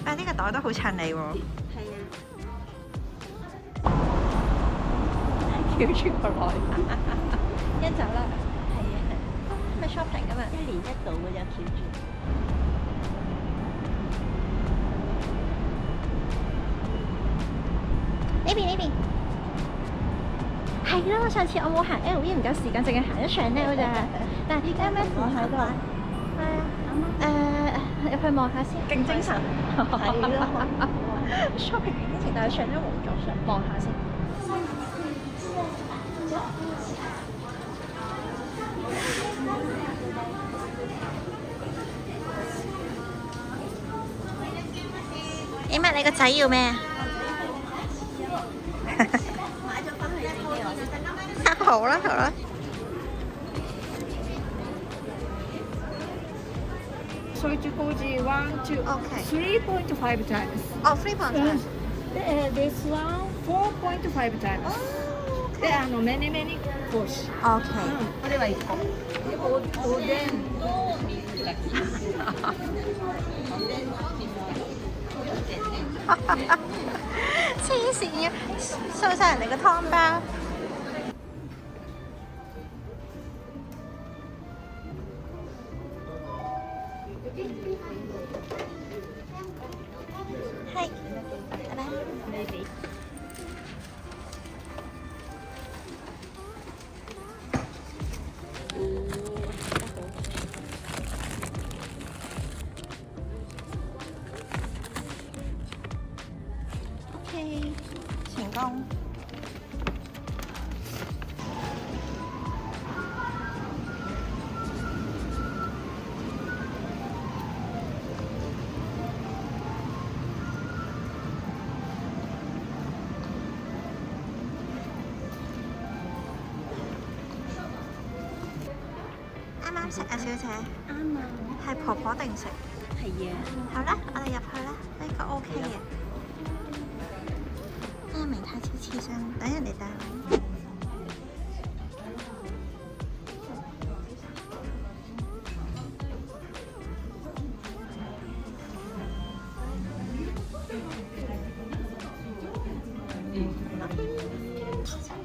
啊！呢個袋都好襯你喎。係啊。翹住個袋，一走啦。係啊。咪 shopping 㗎嘛？1年1度嘅就翹住。呢邊呢邊。係咯，上次我冇行 LV 唔夠時間，淨係行咗 Chanel 咋。但係 MF 唔喺度。係啊。入去望下先，勁精神。係咯。shopping 勁精神，但係 Chanel 冇咗，想望下先。點啊？你個仔要咩？買咗翻去先。好啦好啦。Soichikoji 1, 2, Okay. 3.5 times. Oh, 3.5. This one 4.5 times. Oh, okay. There are many push. Okay. これは1個。おでんと水炊き。黐線嘅，掃晒人哋個湯包。係，拜拜。OK， 成功。啱啱食啊，小姐。啱啊。係婆婆定食？係啊。好啦，我哋入去啦，呢個 OK 嘅。啊，明太子刺身，等人哋帶嚟。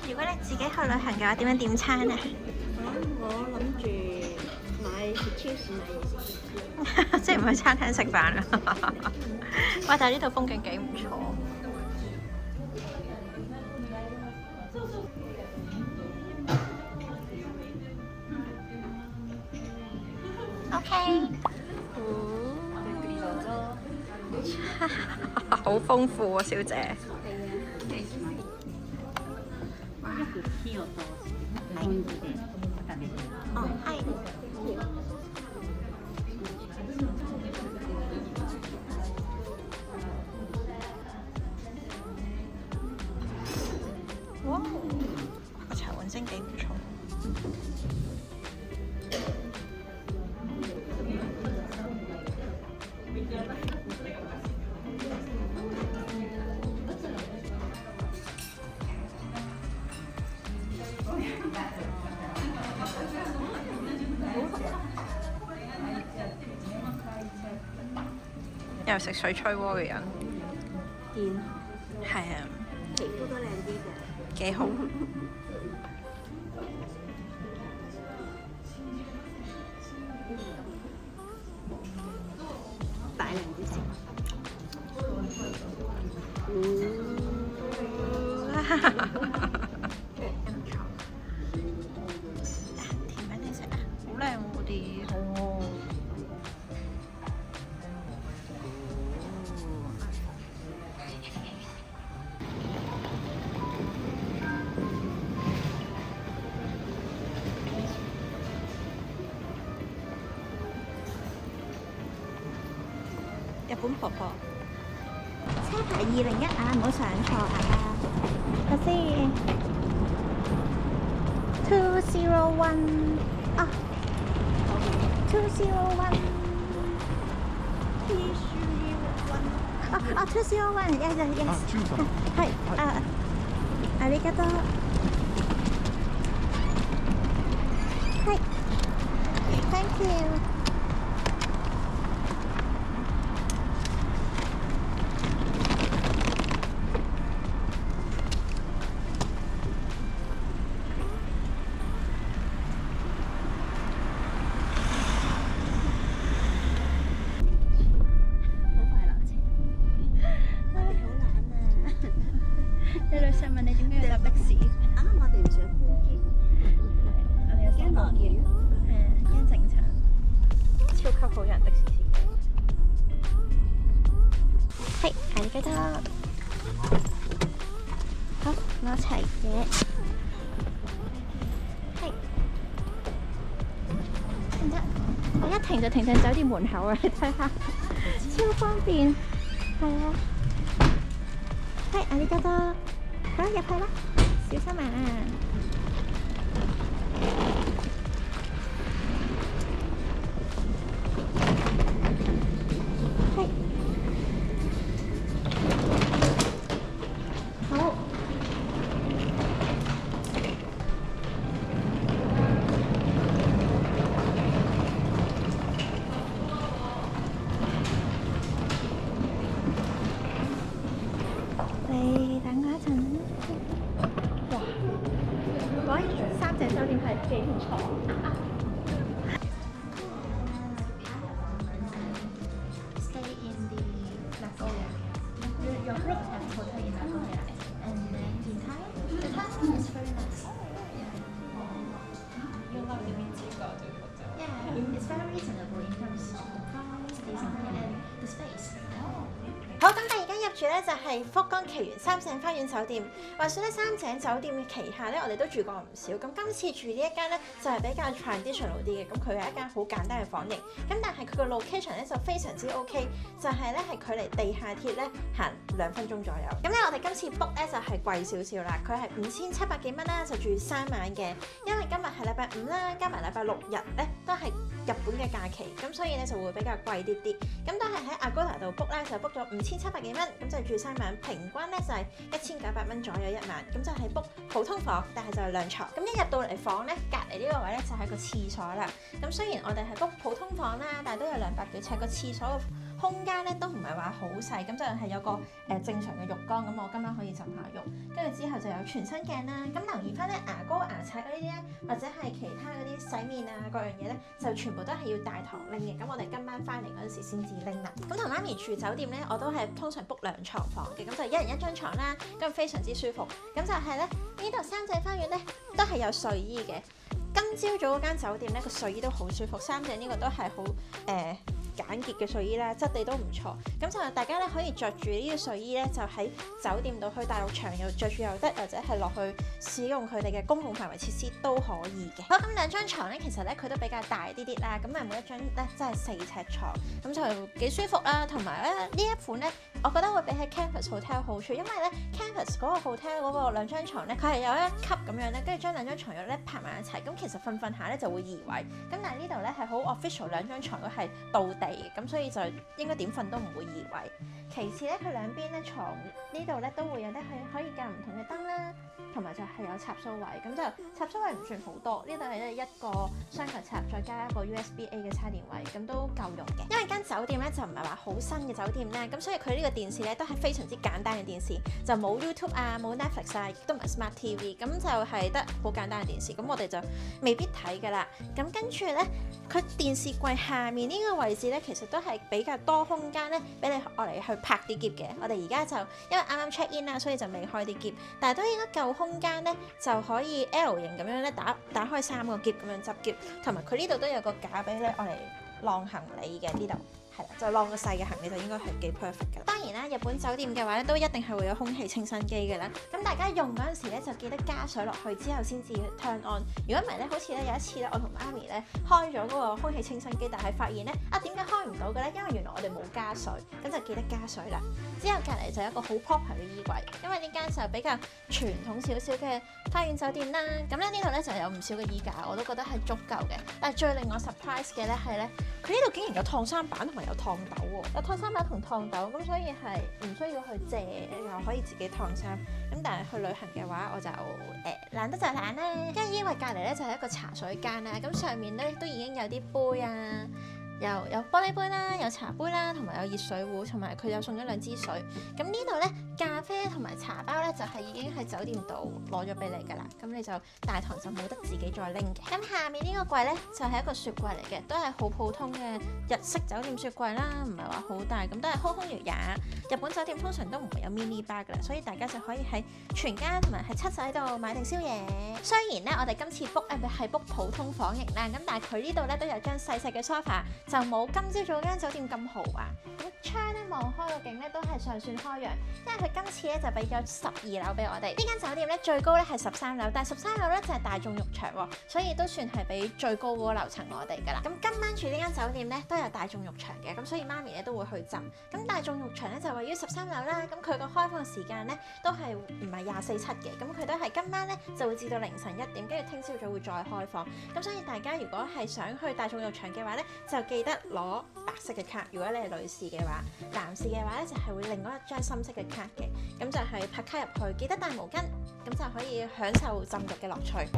如果你自己去旅行嘅話，點樣點餐啊？我諗住買去超市買嘢食。即係唔去餐廳食飯啦。哇！但係呢度風景幾唔錯。OK。好豐富啊，小姐。哦，係。哇，個茶碗蒸幾唔錯。又食水吹鍋嘅人，係啊，皮膚都靚啲嘅，幾好。大量啲先。甜品你食啊？好靚喎嗰啲。係喎。日本婆婆，車牌201啊，唔好上錯啊！睇先，201啊，201，啊201 yes，係ありがとう，係 ，thank you。好人的士司機，係，係記得，好攞齊嘢，係，停得，我一停就停喺酒店門口啊！你睇下，超方便，係啊，係，係記得，好入去啦，小心啊！你等我一陣。哇！果然三井酒店係幾唔錯。Stay in the Nagoya. Your group has hotel in Nagoya, and then in Thailand, the Thailand is very nice. You love the music or the hotel? Yeah, it's very reasonable in terms of the price, design, and the space. 好，咁第二間入住咧就係福岡奇緣三井花園酒店。話說咧，三井酒店嘅旗下咧，我哋都住過唔少。咁今次住呢一間咧就係比較 traditional 啲嘅。咁佢係一間好簡單嘅房型。咁但係佢個 location 咧就非常之 OK， 就係咧係距離地下鐵咧行2分鐘左右。咁咧我哋今次 book 咧就係貴少少啦，佢係5700幾蚊啦，就住3晚嘅。因為今日係禮拜5啦，加埋禮拜6日咧都係日本嘅假期，咁所以咧就會比較貴啲啲。咁都係喺 Agoda 度 book 咧，就 book 咗5700幾蚊，咁就住3晚，平均咧就係1900蚊左右一晚。咁就係 book 普通房，但係就係2床。咁一入到嚟房咧，隔離呢個位咧就係個廁所啦。咁雖然我哋係 book 普通房啦，但係都有200幾尺，個廁所嘅空間咧都唔係話好細，咁就係有個正常嘅浴缸。咁我今晚可以浸下浴，跟住之後就有全身鏡啦。咁留意翻咧牙膏、牙刷嗰啲咧，或者係其他嗰啲洗面啊各樣嘢咧，就全部都係要大堂拎嘅。咁我哋今晚翻嚟嗰陣時先至拎啦。咁同媽咪住酒店咧，我都係通常 book 2床房嘅，咁就1人1張床啦，咁非常之舒服。咁就係咧呢度三井花園咧都係有睡衣嘅。今朝早嗰間酒店咧個睡衣都好舒服，三井呢個都係好簡潔嘅睡衣啦，質地都唔錯。咁就大家咧可以着住呢個睡衣咧，就喺酒店度去大陸場又着住又得，或者係落去使用佢哋嘅公共範圍設施都可以嘅。好，咁2張床咧，其實咧佢都比較大啲啲啦。咁啊每一張咧真係4尺床，咁就幾舒服啦。同埋咧呢一款咧我覺得會比起 Campus Hotel 好處，因為咧 Campus 嗰個 hotel 嗰個兩張床咧，佢係有一級咁樣咧，跟住將兩張床褥咧拍埋一齊，咁其實瞓下咧就會移位。咁但係呢度咧係好 official， 兩張床都係到地嘅，咁所以就應該點瞓都唔會移位。其次咧，佢兩邊咧床呢度咧都會有啲可以較唔同嘅燈啦，同埋就係有插蘇位，咁就插蘇位唔算好多，呢度係一個雙頭插，再加一個 USB-A 嘅插電位，咁都夠用嘅。因為間酒店咧就唔係話好新嘅酒店咧，咁所以佢呢個電視咧都係非常之簡單嘅電視，就冇 YouTube 啊，冇 Netflix 啊，亦都唔係 Smart TV，咁就係得好簡單嘅電視，咁我哋就未必睇㗎啦。咁跟住咧，佢電視櫃下面呢個位置咧，其實都係比較多空間咧，俾你攞嚟去拍啲篋嘅。我哋而家就因為啱啱 check in 啦，所以就未開啲篋，但係都應該夠空間咧，就可以 L 型咁樣咧打開3個篋咁樣執篋，同埋佢呢度都有個架俾你攞嚟晾行李嘅呢度。係啦，就晾個細嘅行李就應該係幾 perfect 㗎。當然啦，日本酒店嘅話咧，都一定係會有空氣清新機嘅啦。咁大家用嗰陣時咧，就記得加水落去之後先至 turn on。如果唔係咧，好似咧有一次咧，我同媽咪咧開咗嗰個空氣清新機，但係發現咧點解開唔到嘅咧？因為原來我哋冇加水，咁就記得加水啦。之後隔離就有一個好 proper 嘅衣櫃，因為呢間就比較傳統少少嘅花園酒店啦。咁咧呢度咧就有唔少嘅衣架，我都覺得係足夠嘅。但係最令我 surprise 嘅咧係咧，佢呢度竟然有燙衫板同埋有燙斗喎，有燙衫板同燙斗，咁所以係唔需要去借，又可以自己燙衫。咁但係去旅行嘅話，我就懶得就懶啦。跟住衣櫃隔離咧就係一個茶水間啦，咁上面咧都已經有啲杯啊。有玻璃杯啦，有茶杯啦，同埋有熱水壺，同埋佢又送咗2支水。咁呢度咧咖啡同埋茶包咧就係已經喺酒店度攞咗俾你㗎啦。咁你就大堂就冇得自己再拎嘅。咁下面呢個櫃咧就係一個雪櫃嚟嘅，都係好普通嘅日式酒店雪櫃啦，唔係話好大，咁都係空如也。日本酒店通常都唔會有 mini bar 㗎啦，所以大家就可以喺全家同埋喺七仔度買定宵夜。雖然咧我哋今次 book 係 book 普通房型啦，咁但係佢呢度咧都有張細細嘅 sofa。就冇今朝早間酒店咁豪華，咁窗咧望開個景咧都係尚算開揚，因為佢今次咧就俾咗12樓俾我哋。呢間酒店咧最高咧係13樓，但係13樓咧就係大眾浴場喎，所以都算係俾最高嗰個樓層我哋㗎啦。咁今晚住呢間酒店咧都有大眾浴場嘅，咁所以媽咪咧都會去浸。咁大眾浴場咧就位於13樓啦，咁佢個開放時間咧都係唔係24/7嘅，咁佢都係今晚咧就會至到凌晨1點，跟住聽朝早會再開放。咁所以大家如果係想去大眾浴場嘅話咧，就記得攞白色嘅卡。如果你係女士嘅話，男士嘅話咧就係會另外一張深色嘅卡嘅，咁就係拍卡入去，記得帶毛巾，咁就可以享受浸浴嘅樂趣。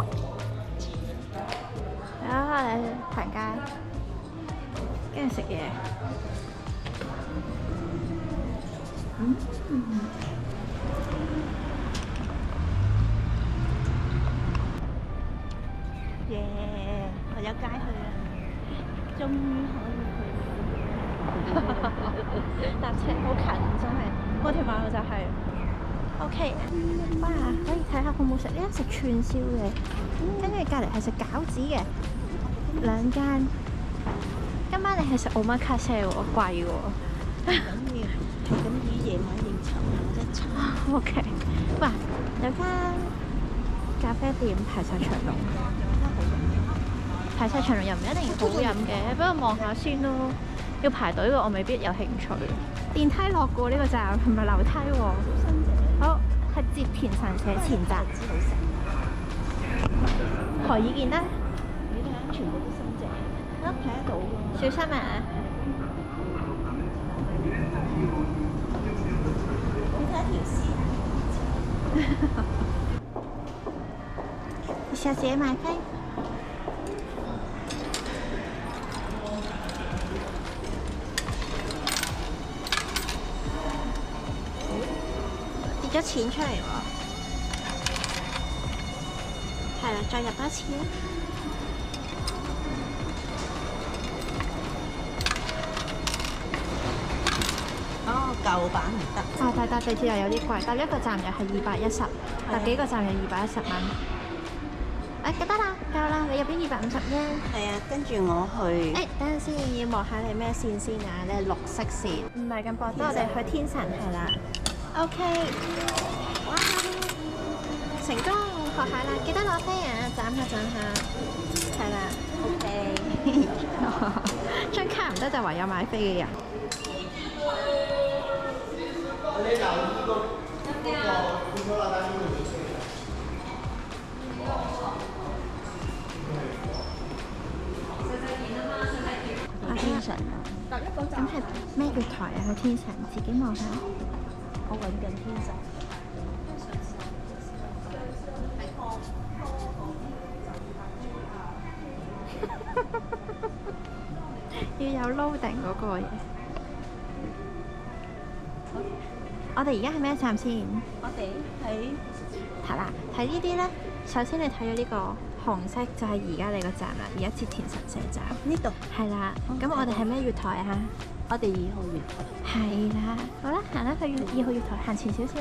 我哋行街，跟住食嘢。耶！我有街去啦，終於可以去搭車好近，真係嗰條馬路就係 OK。哇！可以睇下好唔好食？呢間食串燒嘅，跟住隔離係食餃子嘅2間。今晚你係食omakase喎，貴喎。咁以夜晚應酬一齊。OK。哇！有間咖啡店排晒長龍。排晒長龍又唔一定好飲嘅，不過望下先咯。要排隊嘅我未必有興趣。電梯落過呢個站，係咪樓梯喎？好，係折田神社前站。何以見得？你睇全部都新淨，睇得到㗎。小心啊！你睇條線。小姐買飛。跌咗錢出嚟喎，係啦，再入多次啦。哦，舊版唔得。搭地鐵又有啲貴，搭一個站又係210，搭幾個站又210蚊。得啦，夠啦，你入邊250啫。係啊，跟住我去。等陣先，要望下你咩線先啊？你係綠色線，唔係咁薄。咁我哋去天神係啦。OK， 哇，成功學下啦，記得攞飛啊，斬下，係啦 ，OK， 張卡唔得就唯有買飛嘅人。天神啊！咁係咩月台啊？去天神，自己望下。我揾緊天神。要有 loading 嗰個嘢。我哋而家係咩站先？我哋喺係啦，睇呢啲咧。首先你睇咗呢個紅色就係而家你個站啦，而家接田神社站。呢度係啦，咁我哋係咩月台啊？我哋2號月台。係啦，好啦，行啦去2號月台，行前少少。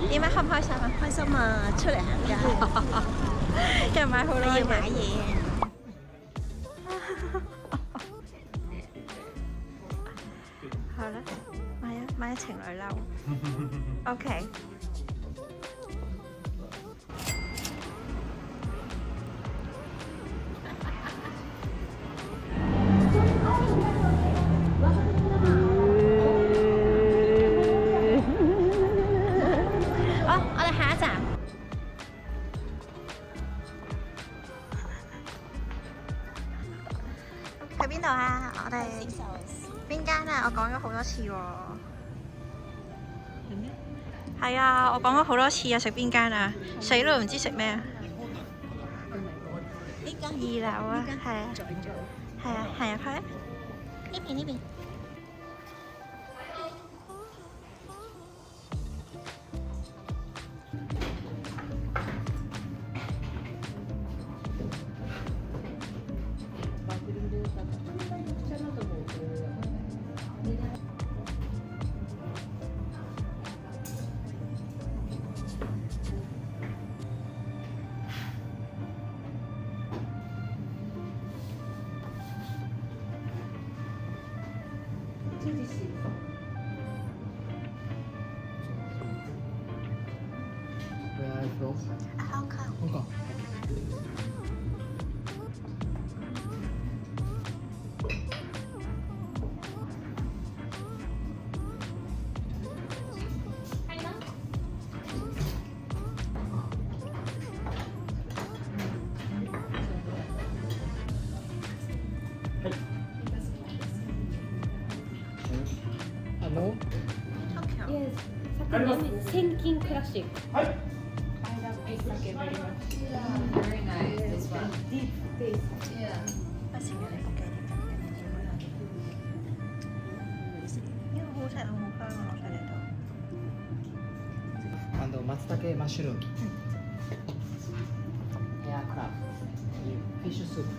點解開唔開心啊？開心啊！出嚟行街，又買好多嘢。要買嘢。好啦，買咗情侶褸。OK。我哋下一站。去邊度啊？我哋邊間啊？我講咗好多次喎。係咩？係啊，我講咗好多次啊！食邊間啊？死咯，唔知食咩啊？呢間2樓啊，係啊，在做。係啊，行入去啊！呢邊呢邊。香港。Thinking classic. Very nice, this one. Deep taste. Yeah. 呢個好食啊，好香啊，落晒嚟度。松茸マッシュルーム、ヘアクラブ、フィッシュスープ。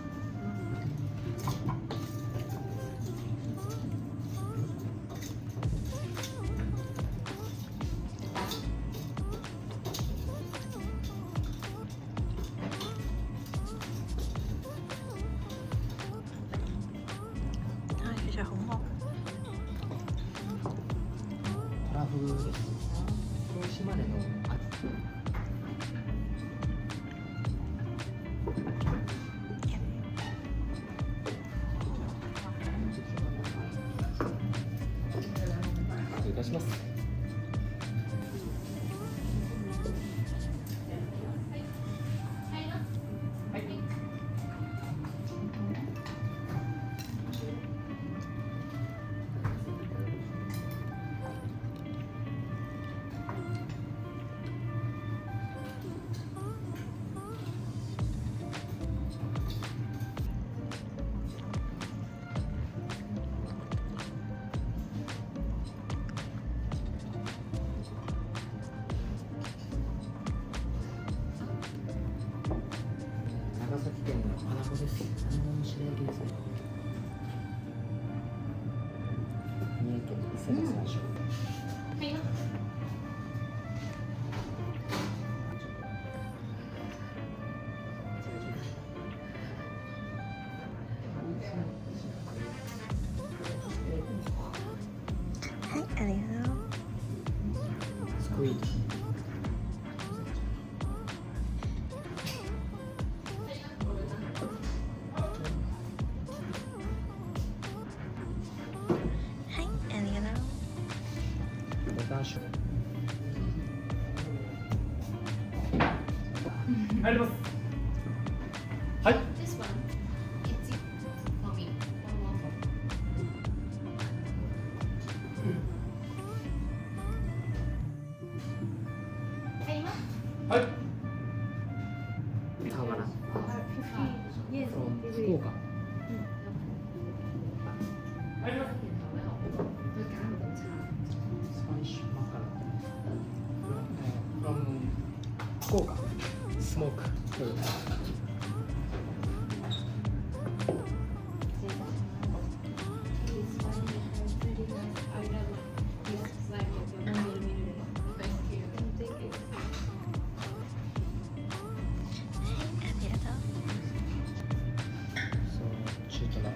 其實好惡。トラフです。島根の失礼いたします。せます最初。はい、ありがとう。スクイード。はい、ありがとう。ボタンショー。入ります。はい。 This one, it's it for me. One more forはい。タワラ。 Yes. from 福岡。入ります。スパニッシュマカロン。from 福岡。スモーク。そう中途だ。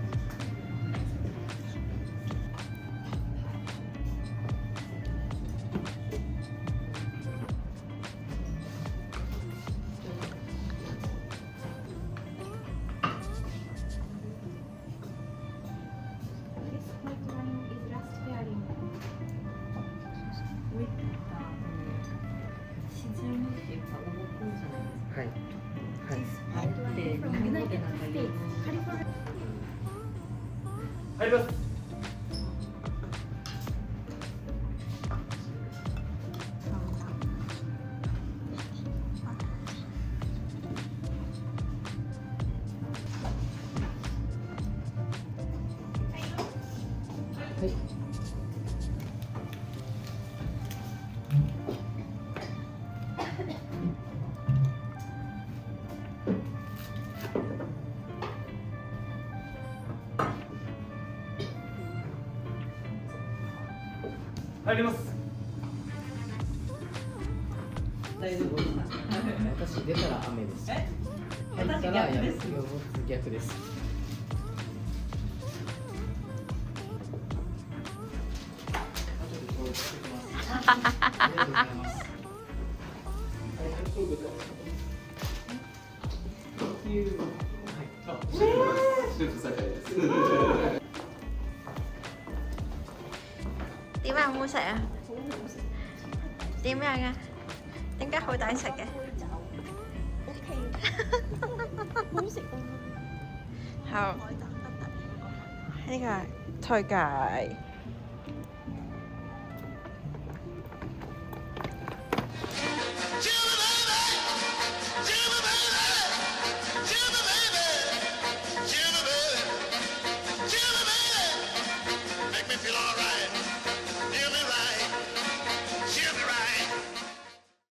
はい。はい。入ります。はい。入ります。大丈夫ですか？私出たら雨です。入ったらやる。逆です。ありがとうございます。點啊？好唔好食啊？點樣啊？點解好抵食嘅？ 好食啊！好，呢個係推介。